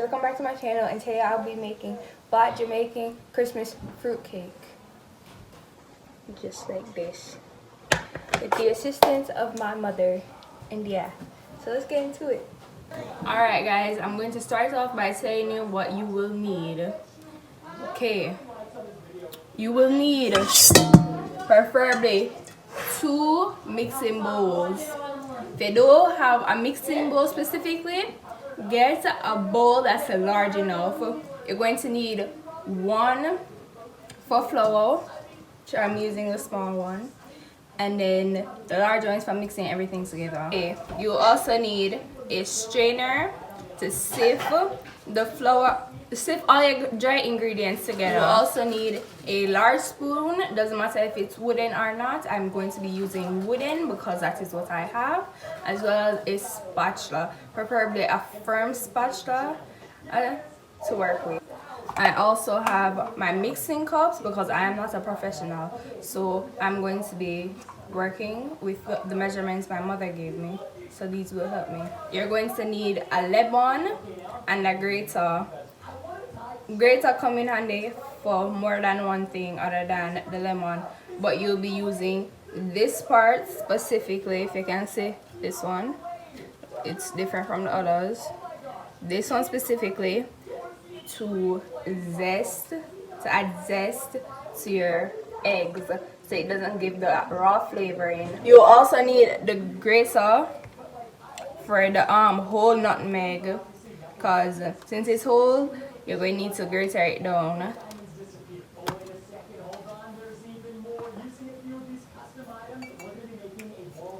welcome back to my channel, and today I'll be making black Jamaican Christmas fruit cake. Just like this. With the assistance of my mother. And yeah, so let's get into it. Alright guys, I'm going to start off by telling you what you will need. Okay. You will need preferably 2 mixing bowls. If you don't have a mixing bowl specifically, get a bowl that's large enough. You're going to need 1 for flour, which I'm using the small one, and then the large one is for mixing everything together. Okay. You also need a strainer to sift the flour, sift all your dry ingredients together. You also need a large spoon. Doesn't matter if it's wooden or not. I'm going to be using wooden because that is what I have, as well as a spatula, preferably a firm spatula to work with. I also have my mixing cups because I am not a professional, so I'm going to be working with the measurements my mother gave me, so these will help me. You're going to need a lemon and a grater. Grater come in handy for more than one thing other than the lemon, but you'll be using this part specifically. If you can see this one, it's different from the others. This one specifically to add zest to your eggs, so it doesn't give the raw flavor in. You also need the grater for the whole nutmeg, because since it's whole, you're going to need to grate it down.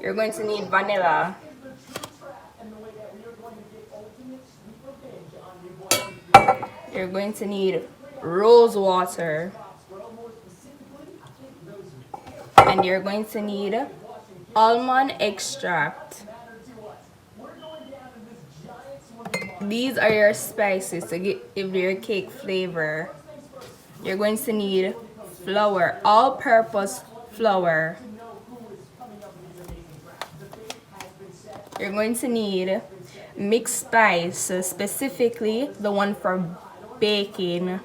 You're going to need vanilla. You're going to need rose water. And you're going to need almond extract. These are your spices to give your cake flavor. You're going to need flour, all-purpose flour. You're going to need mixed spice, specifically the one for baking.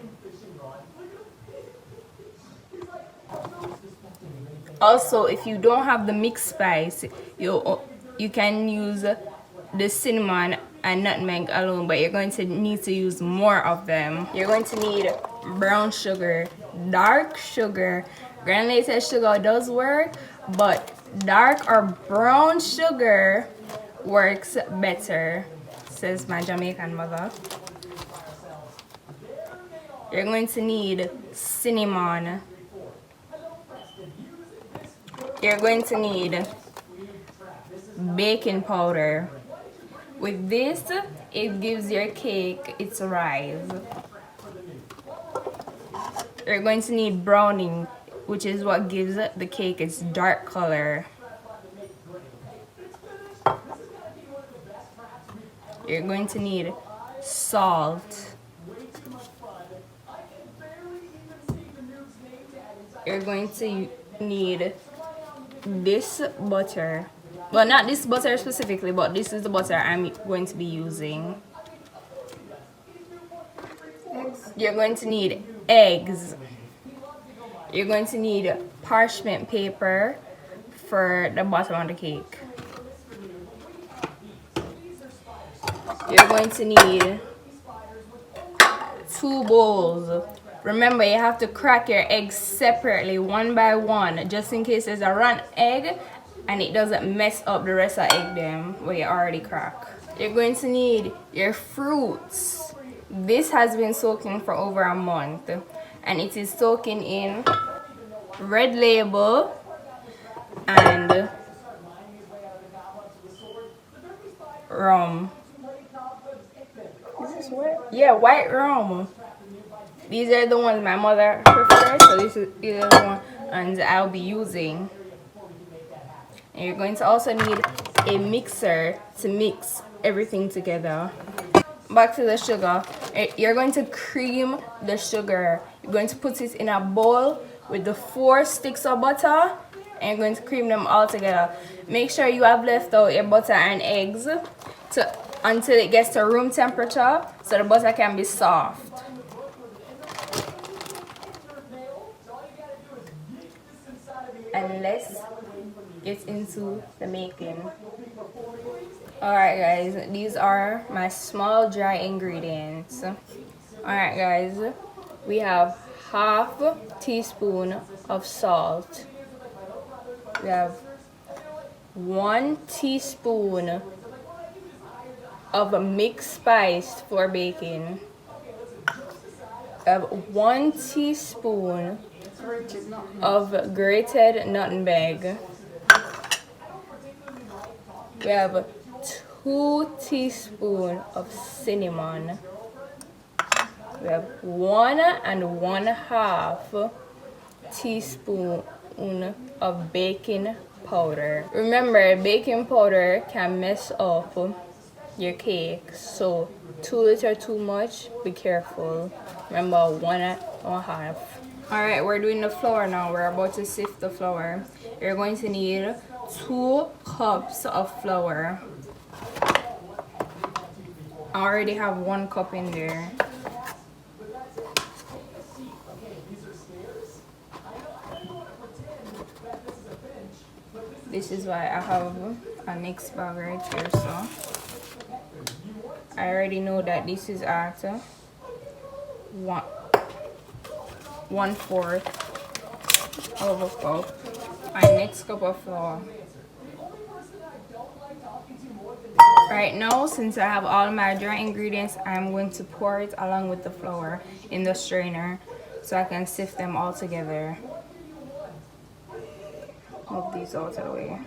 Also, if you don't have the mixed spice, you can use the cinnamon and nutmeg alone, but you're going to need to use more of them. You're going to need brown sugar, dark sugar. Granulated sugar does work, but dark or brown sugar works better, says my Jamaican mother. You're going to need cinnamon. You're going to need baking powder. With this, it gives your cake its rise. You're going to need browning, which is what gives the cake its dark color. You're going to need salt. You're going to need this butter. Well, not this butter specifically, but this is the butter I'm going to be using. You're going to need eggs. You're going to need parchment paper for the bottom of the cake. You're going to need 2 bowls. Remember, you have to crack your eggs separately, one by one, just in case there's a rotten egg and it doesn't mess up the rest of the egg them where you already crack. You're going to need your fruits. This has been soaking for over a month, and it is soaking in Red Label and rum. Is this what? Yeah, white rum. These are the ones my mother prefers, so these are the ones I'll be using. And you're going to also need a mixer to mix everything together. Back to the sugar. You're going to cream the sugar. You're going to put it in a bowl with the 4 sticks of butter, and you're going to cream them all together. Make sure you have left out your butter and eggs, until it gets to room temperature so the butter can be soft. And let's get into the making. Alright guys, these are my small dry ingredients. Alright guys, we have half teaspoon of salt. We have 1 teaspoon of mixed spice for baking. We have 1 teaspoon of grated nutmeg. We have 2 teaspoons of cinnamon. We have 1 1/2 teaspoon of baking powder. Remember, baking powder can mess up your cake, so 2 liters too much, be careful. Remember, 1 1/2. Alright, we're doing the flour now. We're about to sift the flour. You're going to need 2 cups of flour. I already have 1 cup in there. This is why I have a next bag right here, so I already know that this is at 1/4 of a cup. My next cup of flour. Right now, since I have all my dry ingredients, I'm going to pour it along with the flour in the strainer so I can sift them all together. Move these out of the way.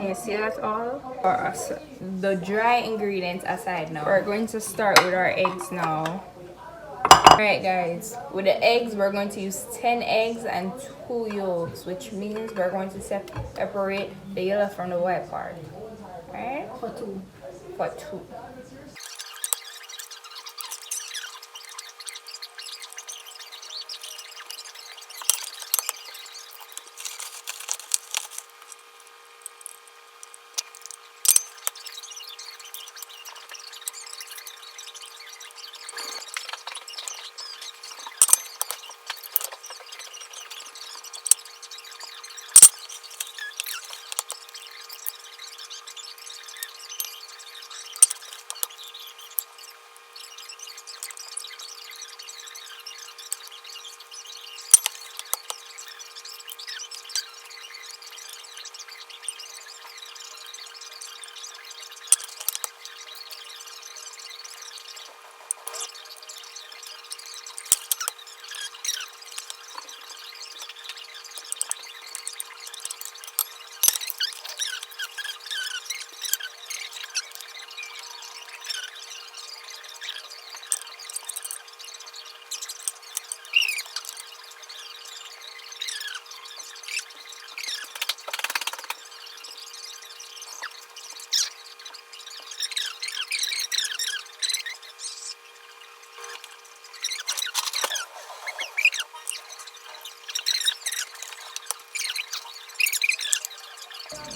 You see that's all? Or the dry ingredients aside now. We're going to start with our eggs now. Alright guys, with the eggs we're going to use 10 eggs and 2 yolks, which means we're going to separate the yellow from the white part. Alright? For 2. For 2.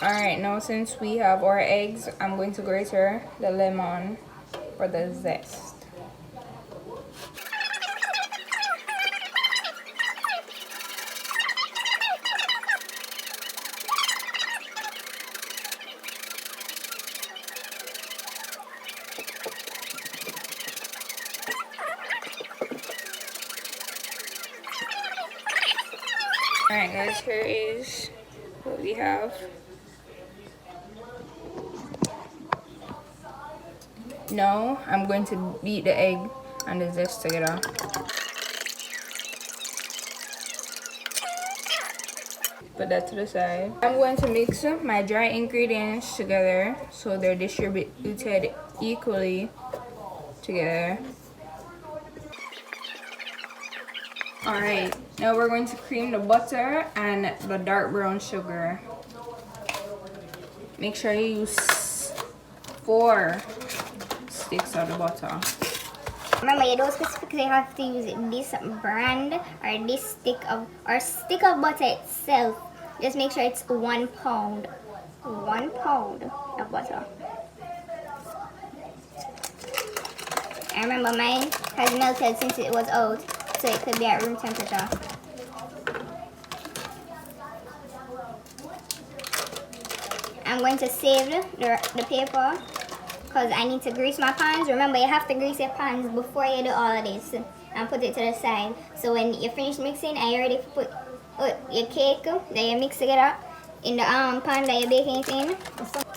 Alright, now since we have our eggs, I'm going to grate the lemon for the zest. Alright guys, here is what we have. Now I'm going to beat the egg and the zest together. put that to the side. I'm going to mix my dry ingredients together so they're distributed equally together. Alright, now we're going to cream the butter and the dark brown sugar. Make sure you use 4 sticks of the butter. Remember, you don't specifically have to use this brand or this stick of butter itself. Just make sure it's 1 pound. 1 pound of butter. And remember, mine has melted since it was out, so it could be at room temperature. I'm going to save the paper because I need to grease my pans. Remember, you have to grease your pans before you do all of this and put it to the side. So when you finish mixing and you're ready to put your cake that you mix together in the pan that you're baking it in,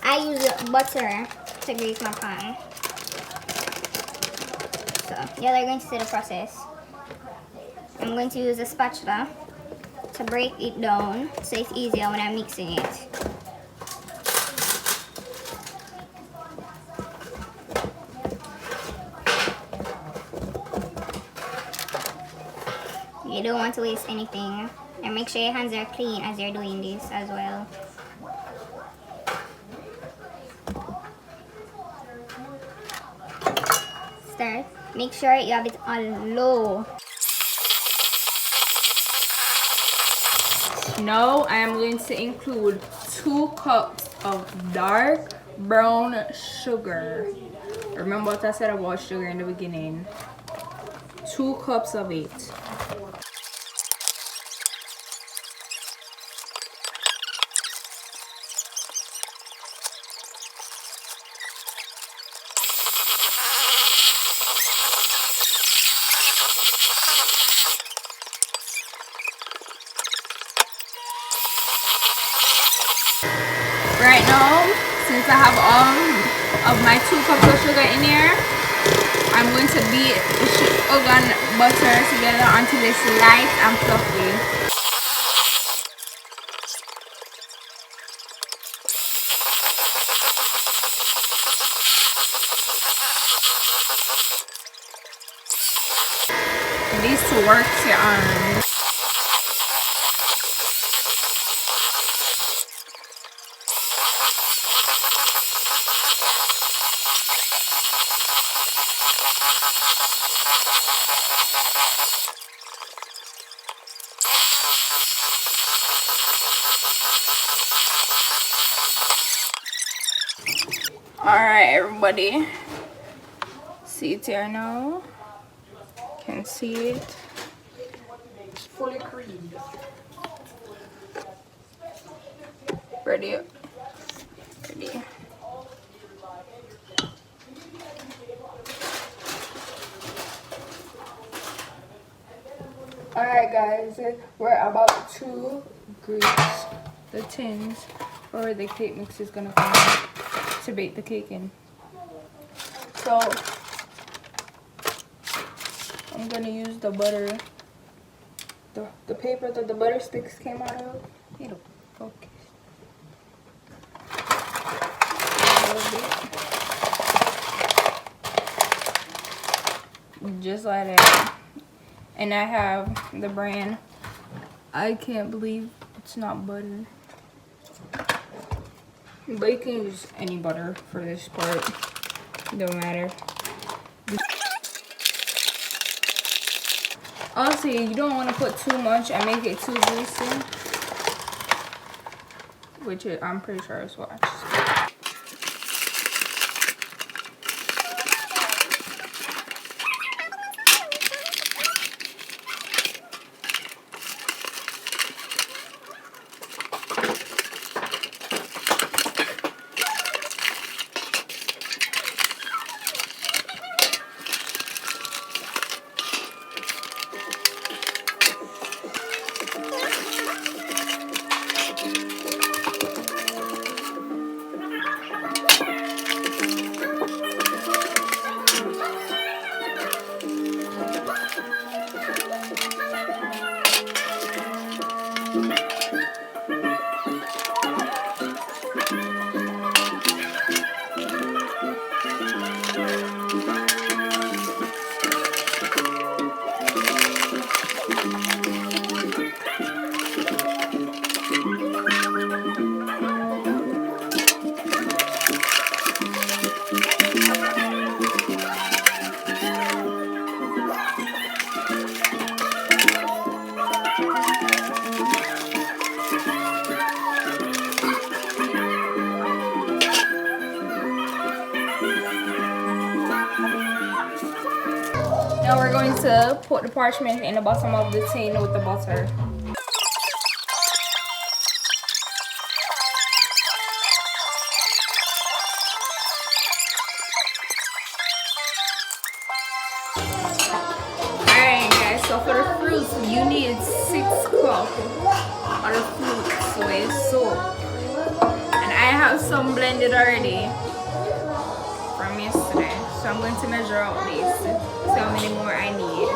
I use butter to grease my pan. So y'all are going to see the process. I'm going to use a spatula to break it down so it's easier when I'm mixing it. You don't want to waste anything, and make sure your hands are clean as you're doing this as well. Start. Make sure you have it on low. Now I am going to include 2 cups of dark brown sugar. Remember what I said about sugar in the beginning. 2 cups of it. Right now, since I have all of my 2 cups of sugar in here, I'm going to beat the sugar and butter together until it's light and fluffy. And these 2 work to Alright, everybody. See it here now. Can see it. It's fully creamed. Ready. Ready. Alright guys, we're about to grease the tins where the cake mix is gonna come to bake the cake in. So I'm gonna use the butter, the paper that the butter sticks came out of. It'll focus. Just like that. And I have the brand. I can't believe it's not butter. But you can use any butter for this part. Don't matter. Also, you don't want to put too much and make it too greasy. Which I'm pretty sure is what. Now we're going to put the parchment in the bottom of the tin with the butter. Alright guys, so for the fruits you need 6 cups of the fruits with soap. And I have some blended already from yesterday. So I'm going to measure out this, see how many more I need.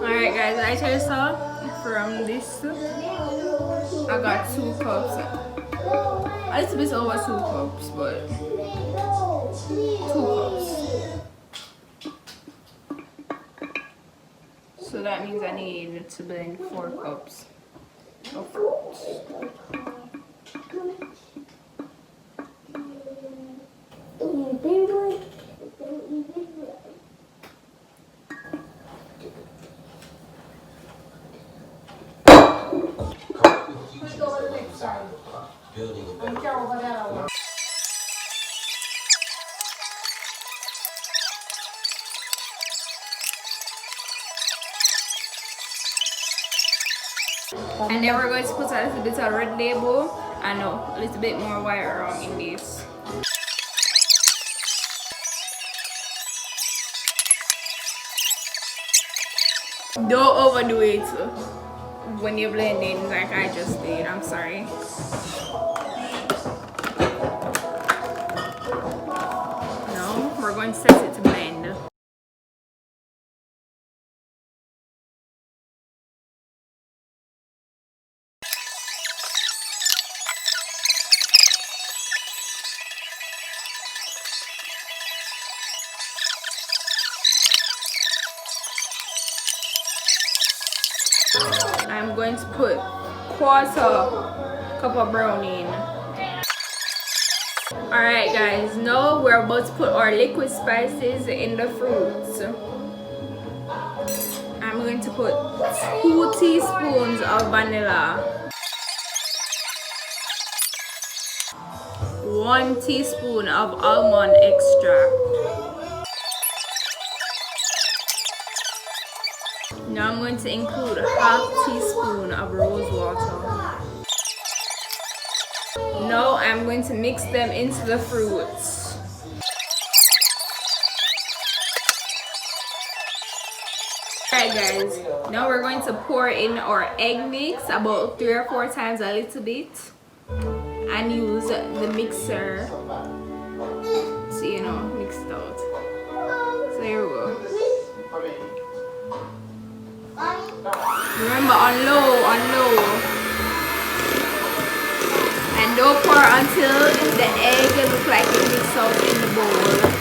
Alright guys, I just saw from this, I got 2 cups. A little bit over 2 cups, but 2 cups. So that means I need to blend 4 cups of fruits. And then we're going to put a little bit of red label and a little bit more wire rum in this. Don't overdo it when you're blending like I just did. I'm sorry. No, we're going to set it to blend. I'm going to put 1/4 cup of brownie in. Alright guys, now we're about to put our liquid spices in the fruits. I'm going to put 2 teaspoons of vanilla, 1 teaspoon of almond extract. Now I'm going to include 1/2 teaspoon of rose water. Now I'm going to mix them into the fruits. Alright guys, now we're going to pour in our egg mix about 3 or 4 times a little bit and use the mixer to, you know, mix it out. So here we go. Remember, on low. And don't pour until the egg looks like it mixes out in the bowl.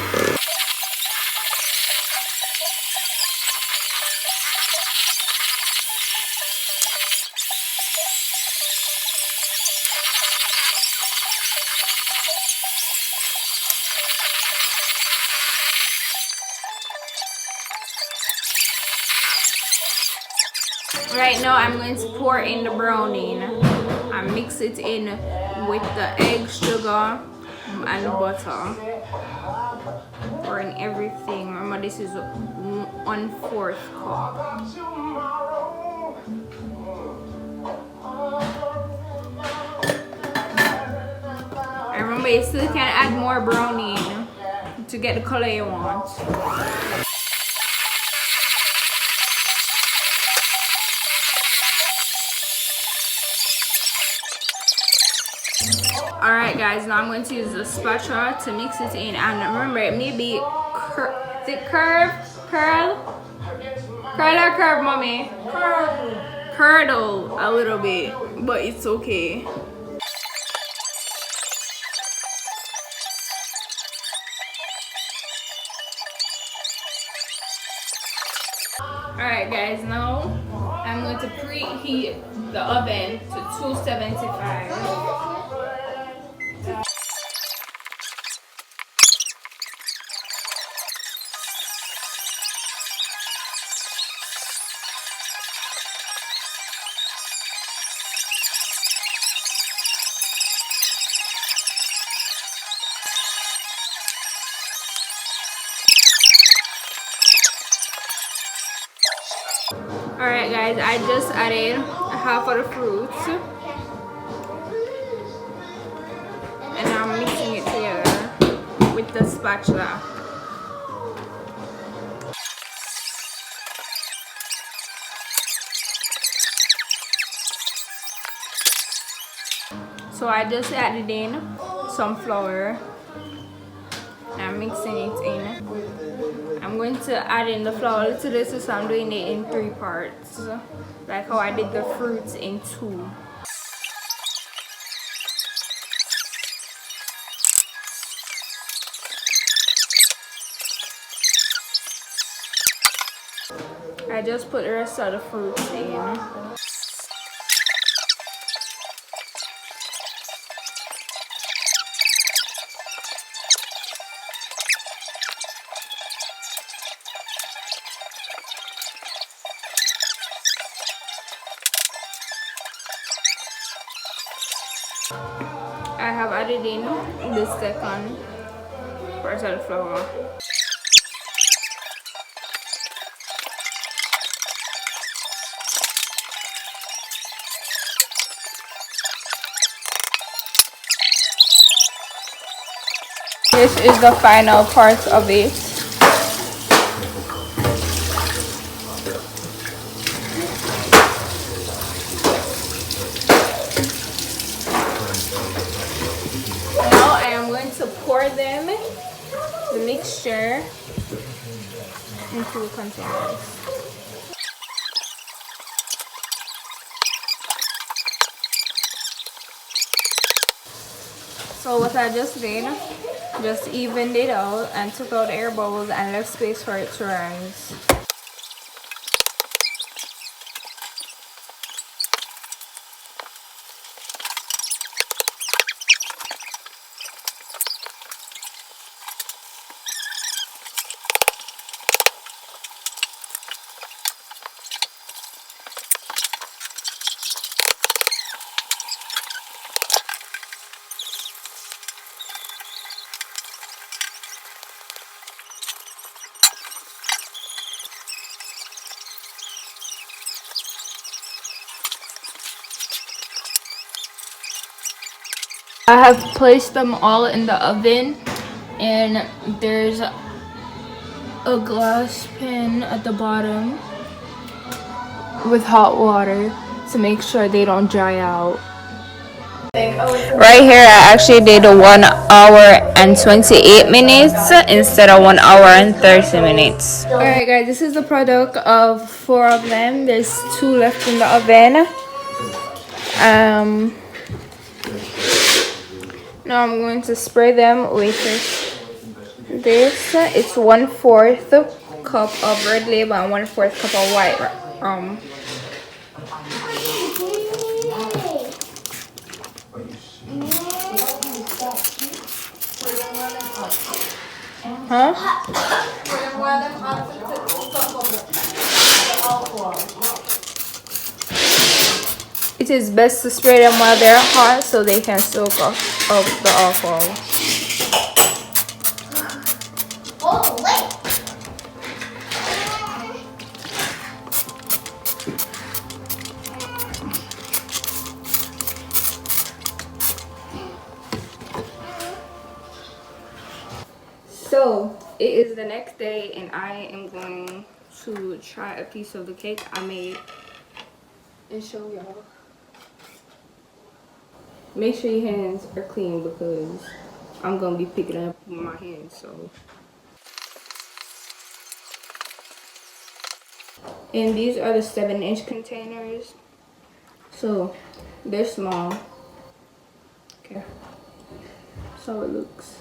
Right now I'm going to pour in the brownie and mix it in with the egg, sugar and butter. Pour in everything. Remember, this is 1/4 cup. And remember, you still can add more brownie to get the color you want. Alright guys, now I'm going to use a spatula to mix it in, and remember, it may be curl or curve, mommy? Curdle a little bit, but it's okay. Alright guys, now I'm going to preheat the oven to 275. Alright guys, I just added half of the fruits and I'm mixing it together with the spatula. So I just added in some flour and I'm mixing it in. I'm going to add in the flour a little bit, so I'm doing it in 3 parts, like how I did the fruits in 2. I just put the rest of the fruits in. I have added in the second part of the flour. This is the final part of it. Now I am going to pour them, the mixture, into the containers. So what I just did, just evened it out and took out the air bubbles and left space for it to rise. I have placed them all in the oven, and there's a glass pan at the bottom with hot water to make sure they don't dry out. Right here I actually did 1 hour and 28 minutes instead of 1 hour and 30 minutes. Alright guys, this is the product of 4 of them. There's 2 left in the oven. Now I'm going to spray them with this. It's 1/4 cup of red label and 1/4 cup of white rum. Huh? It is best to spray them while they're hot so they can soak up the alcohol. Oh, wait. So it is the next day and I am going to try a piece of the cake I made and show y'all. Make sure your hands are clean because I'm gonna be picking up with my hands. So, and these are the 7-inch containers, so they're small. Okay, so it looks.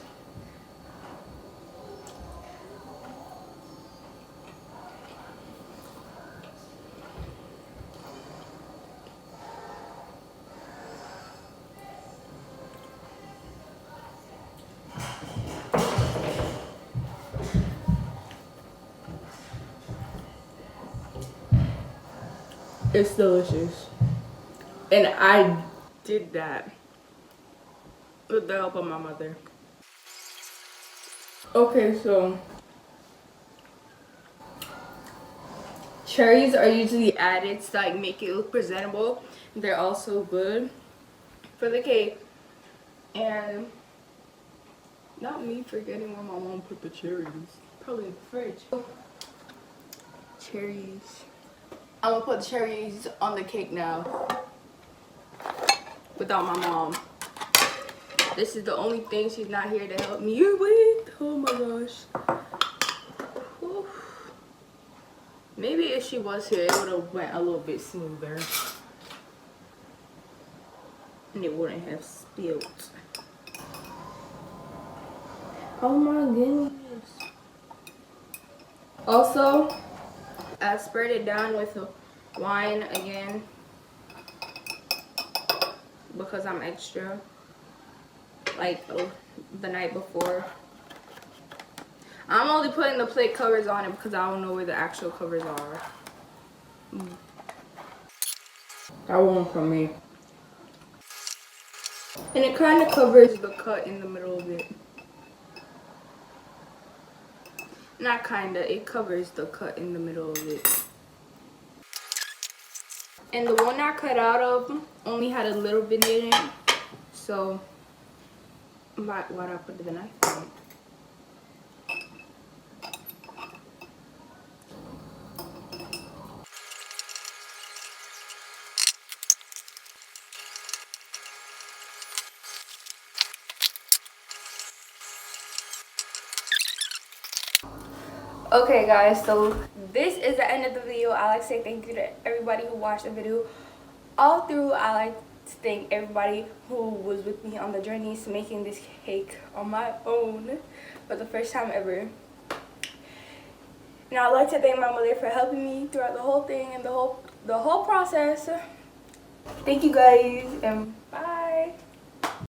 It's delicious. And I did that with the help of my mother. Okay, so Cherries are usually added to like make it look presentable. They're also good for the cake. And not me forgetting where my mom put the cherries. Probably in the fridge. Cherries. I'm gonna put cherries on the cake now. Without my mom. This is the only thing she's not here to help me with. Oh my gosh. Whew. Maybe if she was here, it would have went a little bit smoother. And it wouldn't have spilled. Oh my goodness. Also, I spread it down with the wine again because I'm extra, like the night before. I'm only putting the plate covers on it because I don't know where the actual covers are. That one for me. And it kind of covers the cut in the middle of it. Not kinda, it covers the cut in the middle of it. And the one I cut out of only had a little bit in it. So, why'd I put the knife on it? Okay guys, so this is the end of the video. I like to say thank you to everybody who watched the video all through. I like to thank everybody who was with me on the journeys to making this cake on my own for the first time ever. And I'd like to thank my mother for helping me throughout the whole thing and the whole process. Thank you guys and bye.